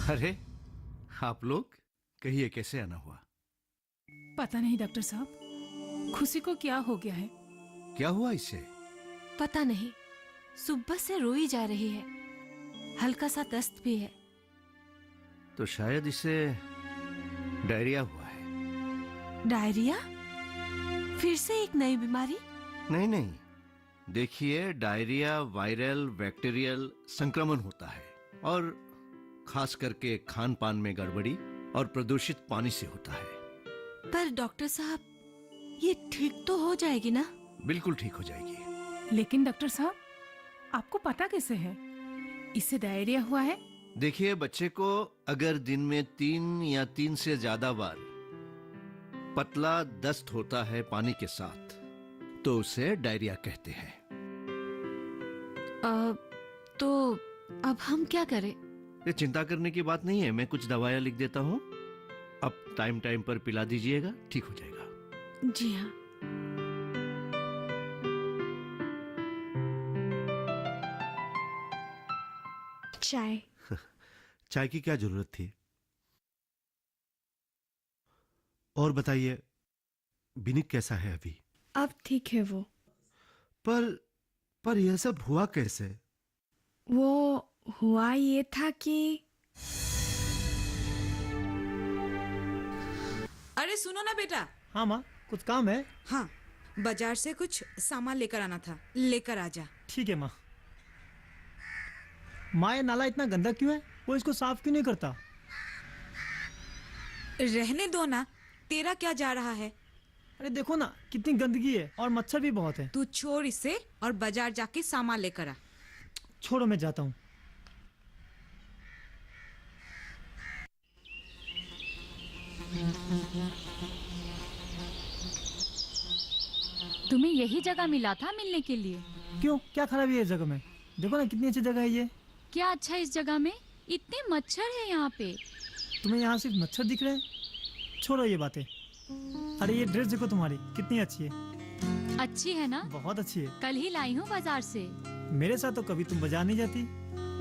अरे आप लोग कहिए, कैसे आना हुआ? पता नहीं डॉक्टर साहब, खुशी को क्या हो गया है? क्या हुआ इससे? पता नहीं, सुबह से रोई जा रही है, हल्का सा दस्त भी है। तो शायद इसे डायरिया हुआ है। डायरिया? फिर से एक नई बीमारी? नहीं नहीं, देखिए डायरिया वायरल बैक्टीरियल संक्रमण होता है और खास करके खान पान में गड़बड़ी और प्रदूषित पानी से होता है। पर डॉक्टर साहब, ये ठीक तो हो जाएगी ना? बिल्कुल ठीक हो जाएगी। लेकिन डॉक्टर साहब, आपको पता कैसे है इससे डायरिया हुआ है? देखिए, बच्चे को अगर दिन में 3 या 3 से ज्यादा बार पतला दस्त होता है पानी के साथ, तो उसे डायरिया कहते हैं। तो अब हम क्या करें? ये चिंता करने की बात नहीं है, मैं कुछ दवाइयां लिख देता हूँ, अब टाइम टाइम पर पिला दीजिएगा, ठीक हो जाएगा। जी हाँ। चाय। चाय की क्या जरूरत थी? और बताइए, विनीत कैसा है अभी? अब ठीक है वो। पर यह सब हुआ कैसे? वो हुआ ये था कि अरे सुनो ना बेटा। हाँ माँ, कुछ काम है? हाँ, बाजार से कुछ सामान लेकर आना था, लेकर आजा। ठीक है माँ। माँ, ये नाला इतना गंदा क्यों है? वो इसको साफ क्यों नहीं करता? रहने दो ना, तेरा क्या जा रहा है? अरे देखो ना, कितनी गंदगी है और मच्छर भी बहुत है। तू छोड़ इसे और बाजार जाके सामान लेकर आ। छोड़ो, मैं जाता हूँ। तुम्हें यही जगह मिला था मिलने के लिए? क्यों, क्या खराबी है इस जगह में? देखो ना कितनी अच्छी जगह है ये। क्या अच्छा इस जगह में? इतने मच्छर है यहाँ पे। तुम्हें यहाँ सिर्फ मच्छर दिख रहे हैं? छोड़ो ये बातें। अरे ये ड्रेस देखो तुम्हारी, कितनी अच्छी है। अच्छी है ना? बहुत अच्छी है। कल ही लाई हूँ बाजार से। मेरे साथ तो कभी तुम बाजार नहीं जाती।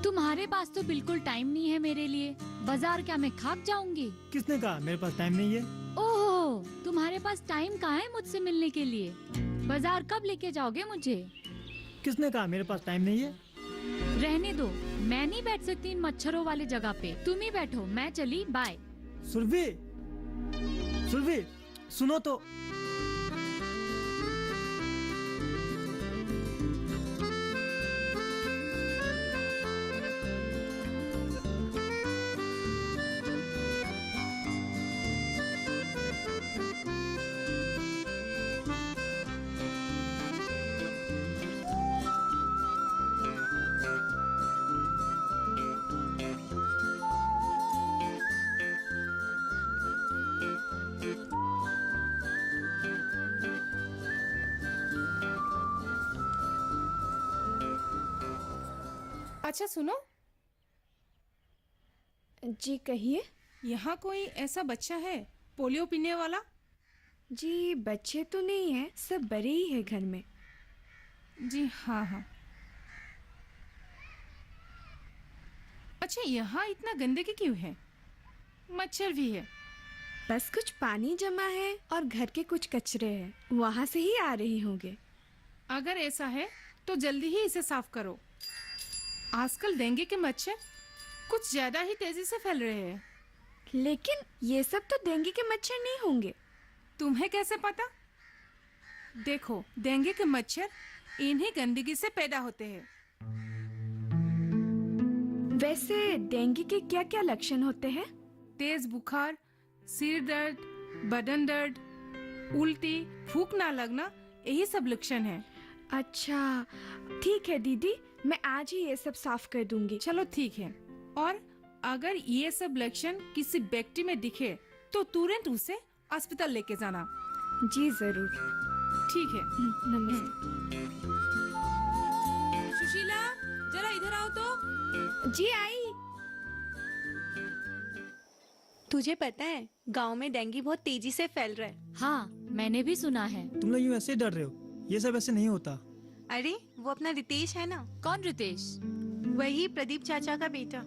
तुम्हारे पास तो बिल्कुल टाइम नहीं है मेरे लिए। बाजार क्या मैं खाक जाऊंगी? किसने कहा मेरे पास टाइम नहीं है? ओहो, तुम्हारे पास टाइम कहाँ है मुझसे मिलने के लिए? बाजार कब लेके जाओगे मुझे? किसने कहा मेरे पास टाइम नहीं है? रहने दो, मैं नहीं बैठ सकती इन मच्छरों वाले जगह पे। तुम ही बैठो, मैं चली, बाय। सुरभि, सुरभि, सुनो तो। अच्छा सुनो, जी कहिए। यहाँ कोई ऐसा बच्चा है पोलियो पीने वाला? जी बच्चे तो नहीं है, सब बड़े ही है घर में। जी हाँ हाँ। अच्छा, यहाँ इतना गंदगी क्यों है? मच्छर भी है। बस कुछ पानी जमा है और घर के कुछ कचरे हैं, वहाँ से ही आ रही होंगे। अगर ऐसा है तो जल्दी ही इसे साफ करो। आजकल डेंगू के मच्छर कुछ ज्यादा ही तेजी से फैल रहे हैं। लेकिन ये सब तो डेंगू के मच्छर नहीं होंगे। तुम्हें कैसे पता? देखो, डेंगू के मच्छर इन्हीं गंदगी से पैदा होते हैं। वैसे डेंगू के क्या क्या लक्षण होते हैं? तेज बुखार, सिर दर्द, बदन दर्द, उल्टी, भूख ना लगना, यही सब लक्षण हैं। अच्छा ठीक है दीदी, मैं आज ही ये सब साफ कर दूंगी। चलो ठीक है। और अगर ये सब लक्षण किसी व्यक्ति में दिखे तो तुरंत उसे अस्पताल लेके जाना। जी जरूर। ठीक है। नमस्ते। सुशीला, जरा इधर आओ तो। जी आई। तुझे पता है गांव में डेंगू बहुत तेजी से फैल रहा है। हाँ, मैंने भी सुना है। तुम लोग यूँ ऐसे डर रहे हो? ये सब ऐसे नहीं होता। अरे वो अपना रितेश है ना। कौन रितेश? वही प्रदीप चाचा का बेटा।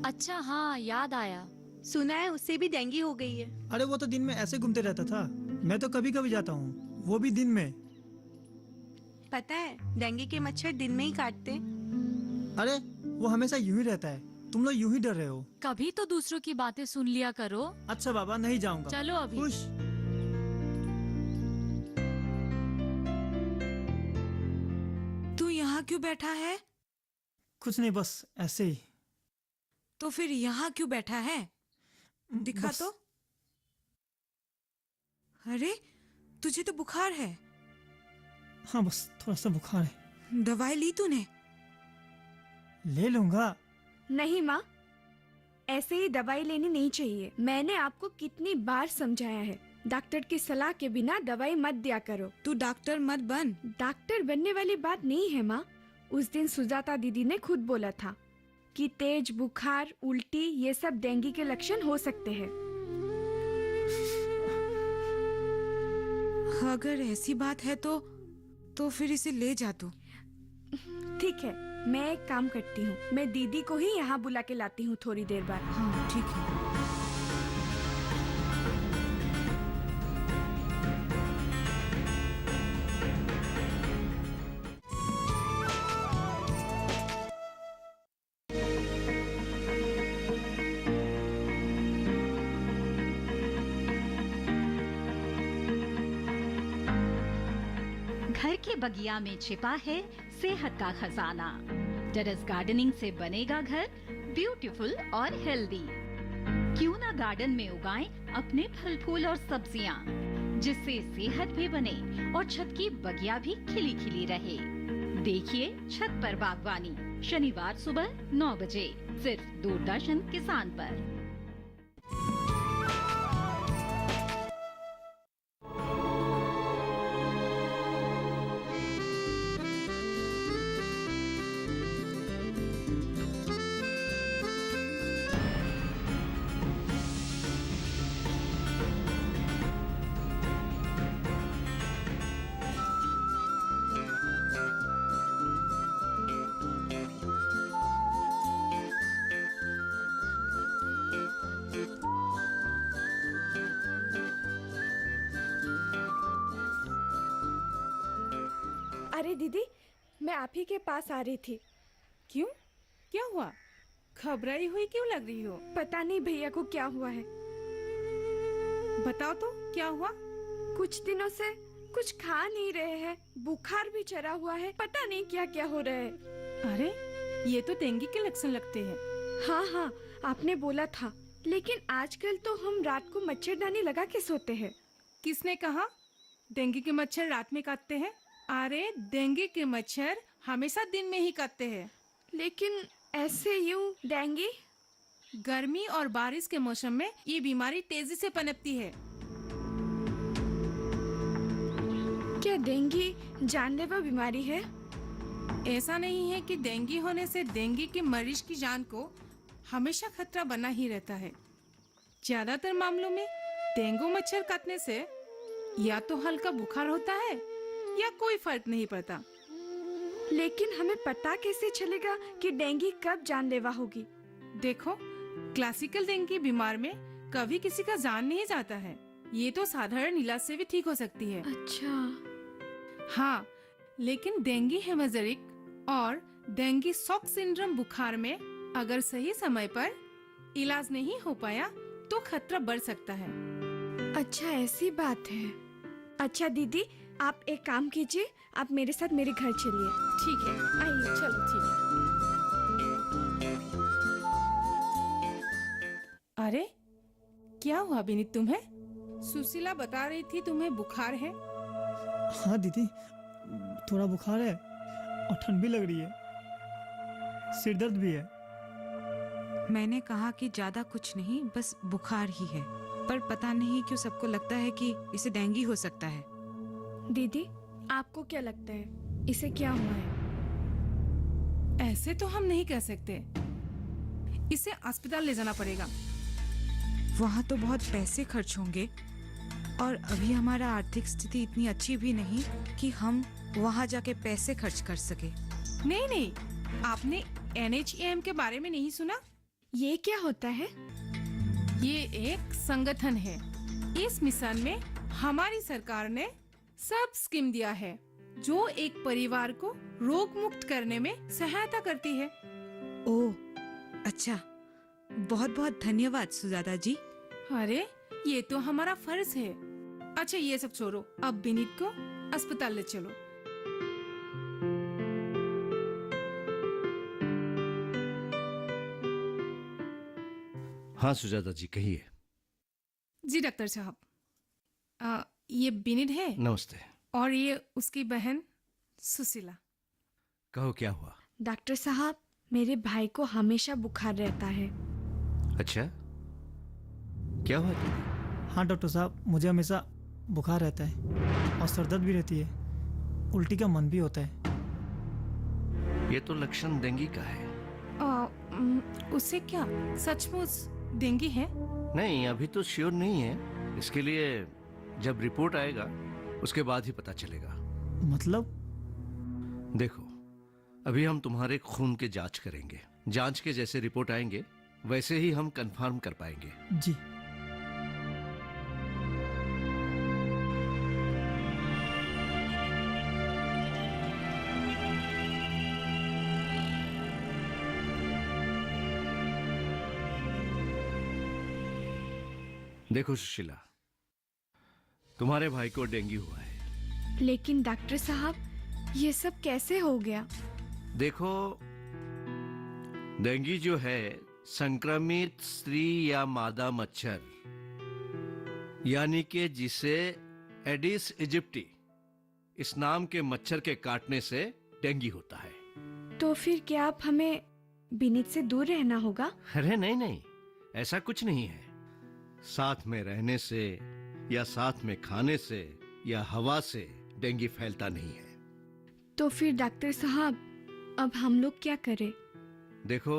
अच्छा हाँ, याद आया। सुना है उससे भी डेंगी हो गई है। अरे वो तो दिन में ऐसे घूमते रहता था, मैं तो कभी कभी जाता हूँ, वो भी दिन में। पता है डेंगू के मच्छर दिन में ही काटते। अरे वो हमेशा यूं ही रहता है, तुम लोग यूं ही डर रहे हो। कभी तो दूसरों की बातें सुन लिया करो। अच्छा बाबा, नहीं जाऊंगा। चलो अभी। खुश। तू यहाँ क्यों बैठा है? कुछ नहीं, बस ऐसे ही। तो फिर यहाँ क्यों बैठा है? दिखा बस- तो। अरे तुझे तो बुखार है। हाँ बस थोड़ा सा बुखार है। दवाई ली तूने? ले लूंगा। नहीं माँ, ऐसे ही दवाई लेनी नहीं चाहिए। मैंने आपको कितनी बार समझाया है, डॉक्टर की सलाह के बिना दवाई मत दिया करो। तू डॉक्टर मत बन। डॉक्टर बनने वाली बात नहीं है माँ। उस दिन सुजाता दीदी ने खुद बोला था कि तेज बुखार, उल्टी ये सब डेंगू के लक्षण हो सकते हैं। अगर ऐसी बात है तो फिर इसे ले जा तू। ठीक है, मैं एक काम करती हूँ, मैं दीदी को ही यहाँ बुला के लाती हूँ थोड़ी देर बाद। हाँ ठीक है। घर के बगिया में छिपा है सेहत का खजाना। टेरेस गार्डनिंग से बनेगा घर ब्यूटीफुल और हेल्दी। क्यों ना गार्डन में उगाएं अपने फल फूल और सब्जियां, जिससे सेहत भी बने और छत की बगिया भी खिली खिली रहे। देखिए छत पर बागवानी, शनिवार सुबह 9 बजे सिर्फ दूरदर्शन किसान पर। अरे दीदी, मैं आप ही के पास आ रही थी। क्यों? क्या हुआ? घबराई हुई क्यों लग रही हो? पता नहीं भैया को क्या हुआ है। बताओ तो क्या हुआ? कुछ दिनों से कुछ खा नहीं रहे हैं, बुखार भी चढ़ा हुआ है, पता नहीं क्या क्या हो रहा है। अरे ये तो डेंगू के लक्षण लगते हैं। हाँ हाँ, आपने बोला था, लेकिन आजकल तो हम रात को मच्छरदानी लगा के सोते हैं। किसने कहा डेंगू के मच्छर रात में काटते हैं? अरे डेंगू के मच्छर हमेशा दिन में ही काटते हैं। लेकिन ऐसे यूं डेंगू? गर्मी और बारिश के मौसम में ये बीमारी तेजी से पनपती है। क्या डेंगू जानलेवा बीमारी है? ऐसा नहीं है कि डेंगू होने से डेंगू के मरीज की जान को हमेशा खतरा बना ही रहता है। ज्यादातर मामलों में डेंगू मच्छर काटने से या तो हल्का बुखार होता है या कोई फर्क नहीं पड़ता। लेकिन हमें पता कैसे चलेगा कि डेंगू कब जानलेवा होगी? देखो, क्लासिकल डेंगू बीमार में कभी किसी का जान नहीं जाता है। ये तो साधारण इलाज से भी ठीक हो सकती है। अच्छा। हाँ, लेकिन डेंगू हेमोरेजिक और डेंगू शॉक सिंड्रोम बुखार में अगर सही समय पर इलाज नहीं हो पाया तो खतरा बढ़ सकता है। अच्छा ऐसी बात है। अच्छा दीदी, आप एक काम कीजिए, आप मेरे साथ मेरे घर चलिए। ठीक है, आइए। चलो ठीक है। अरे क्या हुआ विनीत तुम्हें? सुशीला बता रही थी तुम्हें बुखार है। हाँ दीदी, थोड़ा बुखार है और ठंड भी लग रही है, सिर दर्द भी है। मैंने कहा कि ज्यादा कुछ नहीं, बस बुखार ही है, पर पता नहीं क्यों सबको लगता है कि इसे डेंगू हो सकता है। दीदी, आपको क्या लगता है इसे क्या हुआ है? ऐसे तो हम नहीं कह सकते, इसे अस्पताल ले जाना पड़ेगा। वहाँ तो बहुत पैसे खर्च होंगे और अभी हमारा आर्थिक स्थिति इतनी अच्छी भी नहीं कि हम वहाँ जाके पैसे खर्च कर सके। नहीं नहीं, आपने NHAM के बारे में नहीं सुना? ये क्या होता है? ये एक संगठन है। इस मिशन में हमारी सरकार ने सब स्कीम दिया है जो एक परिवार को रोग मुक्त करने में सहायता करती है। ओह, अच्छा। बहुत बहुत धन्यवाद सुजाता जी। अरे ये तो हमारा फर्ज है। अच्छा ये सब छोड़ो, अब विनीत को अस्पताल ले चलो। हाँ सुजाता जी कहिए। जी डॉक्टर साहब, ये विनीत है नमस्ते। और ये उसकी बहन सुशीला। कहो क्या हुआ? डॉक्टर साहब, मेरे भाई को हमेशा बुखार रहता है। अच्छा क्या हुआ तुम्हें? हाँ डॉक्टर साहब, मुझे हमेशा बुखार रहता है और सर दर्द भी रहती है, उल्टी का मन भी होता है। ये तो लक्षण डेंगू का है। उससे क्या सचमुच डेंगू है? नहीं अभी तो श्योर नहीं है, इसके लिए जब रिपोर्ट आएगा उसके बाद ही पता चलेगा। मतलब? देखो अभी हम तुम्हारे खून के जांच करेंगे, जांच के जैसे रिपोर्ट आएंगे वैसे ही हम कंफर्म कर पाएंगे। जी। देखो सुशीला, तुम्हारे भाई को डेंगू हुआ है। लेकिन डॉक्टर साहब, ये सब कैसे हो गया? देखो डेंगू जो है संक्रमित स्त्री या मादा मच्छर यानी कि जिसे एडिस इजिप्टी इस नाम के मच्छर के काटने से डेंगू होता है। तो फिर क्या आप हमें विनीत से दूर रहना होगा? अरे नहीं नहीं, ऐसा कुछ नहीं है। साथ में रहने से या साथ में खाने से या हवा से डेंगू फैलता नहीं है। तो फिर डॉक्टर साहब, अब हम लोग क्या करें? देखो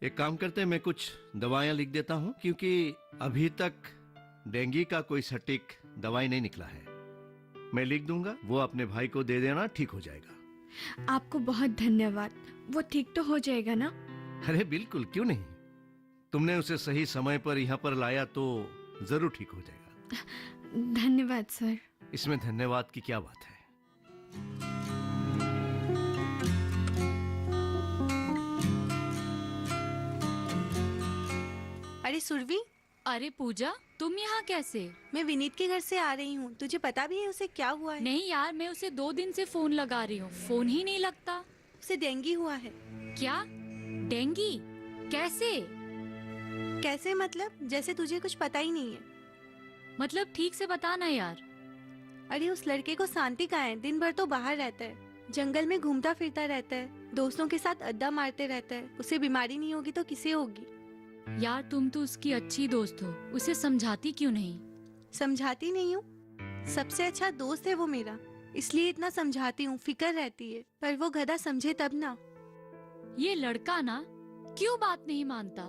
एक काम करते हैं, मैं कुछ दवाइयां लिख देता हूं क्योंकि अभी तक डेंगू का कोई सटीक दवाई नहीं निकला है। मैं लिख दूंगा, वो अपने भाई को दे देना, ठीक हो जाएगा। आपको बहुत धन्यवाद। वो ठीक तो हो जाएगा ना? अरे बिल्कुल, क्यों नहीं। तुमने उसे सही समय पर यहाँ पर लाया तो जरूर ठीक हो जाएगा। धन्यवाद सर। इसमें धन्यवाद की क्या बात है। अरे सुरभि, अरे पूजा, तुम यहाँ कैसे? मैं विनीत के घर से आ रही हूँ। तुझे पता भी है उसे क्या हुआ है? नहीं यार, मैं उसे 2 दिन से फोन लगा रही हूँ, फोन ही नहीं लगता। उसे डेंगू हुआ है। क्या? डेंगू? कैसे? कैसे मतलब? जैसे तुझे कुछ पता ही नहीं है। मतलब ठीक से बताना यार। अरे उस लड़के को शांति कहाँ है? दिन भर तो बाहर रहता है, जंगल में घूमता फिरता रहता है, दोस्तों के साथ अड्डा मारते रहता है। उसे बीमारी नहीं होगी तो किसे होगी? यार तुम तो उसकी अच्छी दोस्त हो, उसे समझाती क्यों नहीं? समझाती नहीं हूँ, सबसे अच्छा दोस्त है वो मेरा, इसलिए इतना समझाती हूँ, फिक्र रहती है। पर वो गधा समझे तब ना। ये लड़का ना क्यों बात नहीं मानता?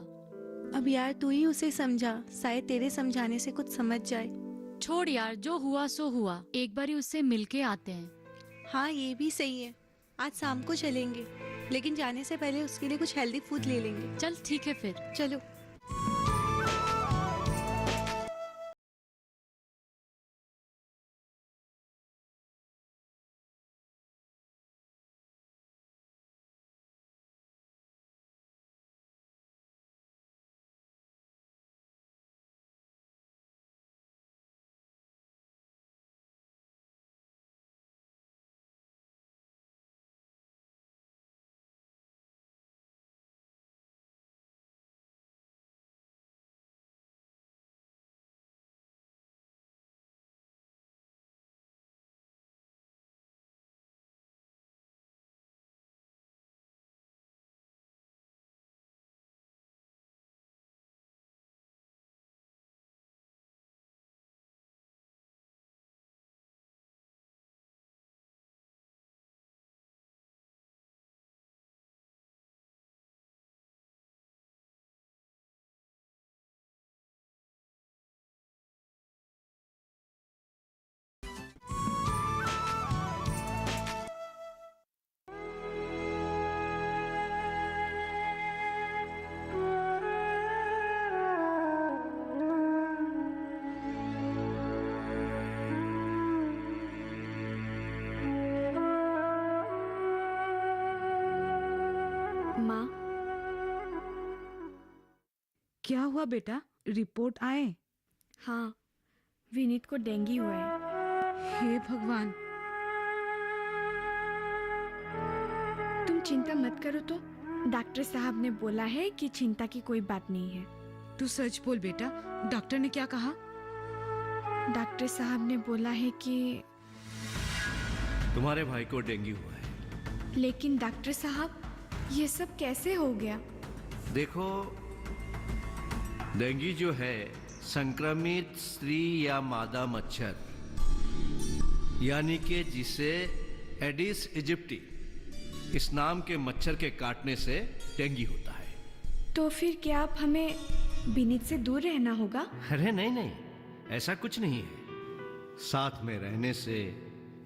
अब यार तू ही उसे समझा, शायद तेरे समझाने से कुछ समझ जाए। छोड़ यार, जो हुआ सो हुआ, एक बार ही उससे मिलके आते हैं। हाँ ये भी सही है, आज शाम को चलेंगे, लेकिन जाने से पहले उसके लिए कुछ हेल्दी फूड ले लेंगे। चल ठीक है फिर। चलो। क्या हुआ बेटा? रिपोर्ट आए? हाँ, विनीत को डेंगू हुआ है। हे भगवान। तुम चिंता मत करो तो। डॉक्टर साहब ने बोला है कि चिंता की कोई बात नहीं है। तू सच बोल बेटा, डॉक्टर ने क्या कहा? डॉक्टर साहब ने बोला है कि तुम्हारे भाई को डेंगू हुआ है। लेकिन डॉक्टर साहब, ये सब कैसे हो गया? देखो, डेंगू जो है संक्रमित स्त्री या मादा मच्छर यानी कि जिसे एडिस इजिप्टी इस नाम के मच्छर के काटने से डेंगू होता है। तो फिर क्या अब हमें विनीत से दूर रहना होगा? अरे नहीं नहीं, ऐसा कुछ नहीं है। साथ में रहने से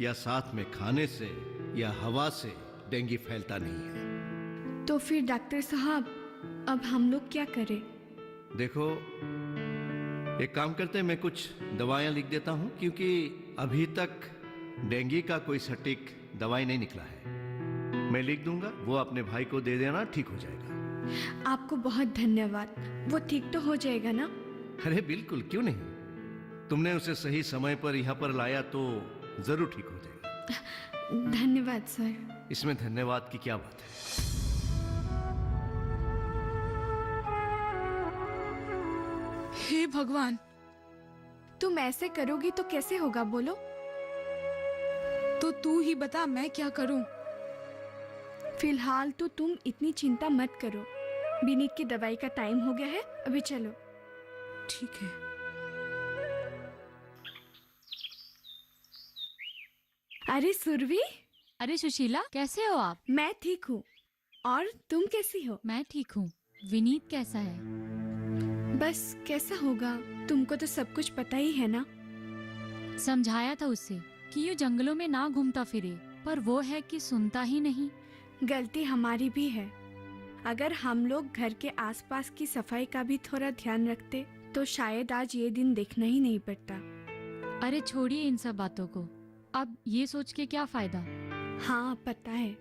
या साथ में खाने से या हवा से डेंगू फैलता नहीं है। तो फिर डॉक्टर साहब, अब हम लोग क्या करें? देखो, एक काम करते हैं, मैं कुछ दवाएं लिख देता हूं क्योंकि अभी तक डेंगू का कोई सटीक दवाई नहीं निकला है। मैं लिख दूंगा, वो अपने भाई को दे देना, ठीक हो जाएगा। आपको बहुत धन्यवाद। वो ठीक तो हो जाएगा ना? अरे बिल्कुल, क्यों नहीं। तुमने उसे सही समय पर यहाँ पर लाया तो जरूर ठीक हो जाएगा। धन्यवाद सर। इसमें धन्यवाद की क्या बात है। हे भगवान। तुम ऐसे करोगी तो कैसे होगा, बोलो? तो तू ही बता, मैं क्या करूं? फिलहाल तो तुम इतनी चिंता मत करो। विनीत की दवाई का टाइम हो गया है, अभी चलो। ठीक है। अरे सुरभि, अरे सुशीला, कैसे हो आप? मैं ठीक हूँ। और तुम कैसी हो? मैं ठीक हूँ। विनीत कैसा है? बस कैसा होगा, तुमको तो सब कुछ पता ही है ना। समझाया था उससे कि यूँ जंगलों में ना घूमता फिरे, पर वो है कि सुनता ही नहीं। गलती हमारी भी है। अगर हम लोग घर के आसपास की सफाई का भी थोड़ा ध्यान रखते तो शायद आज ये दिन देखना ही नहीं पड़ता। अरे छोड़िए इन सब बातों को, अब ये सोच के क्या फायदा। हाँ पता है,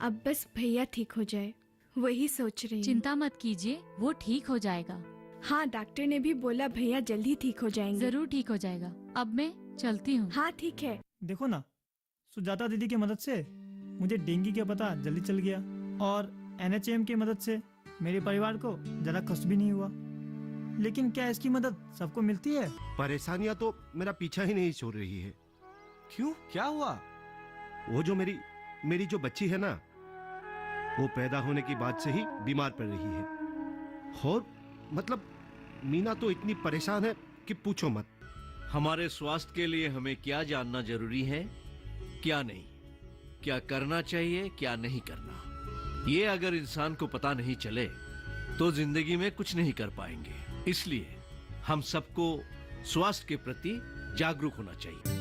अब बस भैया ठीक हो जाए, वही सोच रही हूँ। चिंता मत कीजिए, वो ठीक हो जाएगा। हाँ, डॉक्टर ने भी बोला भैया जल्दी ठीक हो जाएंगे। जरूर ठीक हो जाएगा। अब मैं चलती हूँ। हाँ ठीक है। देखो ना, सुजाता दीदी की मदद से मुझे डेंगू का पता जल्दी चल गया और NHM की मदद से मेरे परिवार को जरा कष्ट भी नहीं हुआ। लेकिन क्या इसकी मदद सबको मिलती है? परेशानियां तो मेरा पीछा ही नहीं छोड़ रही है। क्यों, क्या हुआ? वो जो मेरी जो बच्ची है ना, वो पैदा होने की बाद से ही बीमार पड़ रही है। और मतलब मीना तो इतनी परेशान है कि पूछो मत। हमारे स्वास्थ्य के लिए हमें क्या जानना जरूरी है, क्या नहीं, क्या करना चाहिए, क्या नहीं करना, ये अगर इंसान को पता नहीं चले तो जिंदगी में कुछ नहीं कर पाएंगे। इसलिए हम सबको स्वास्थ्य के प्रति जागरूक होना चाहिए।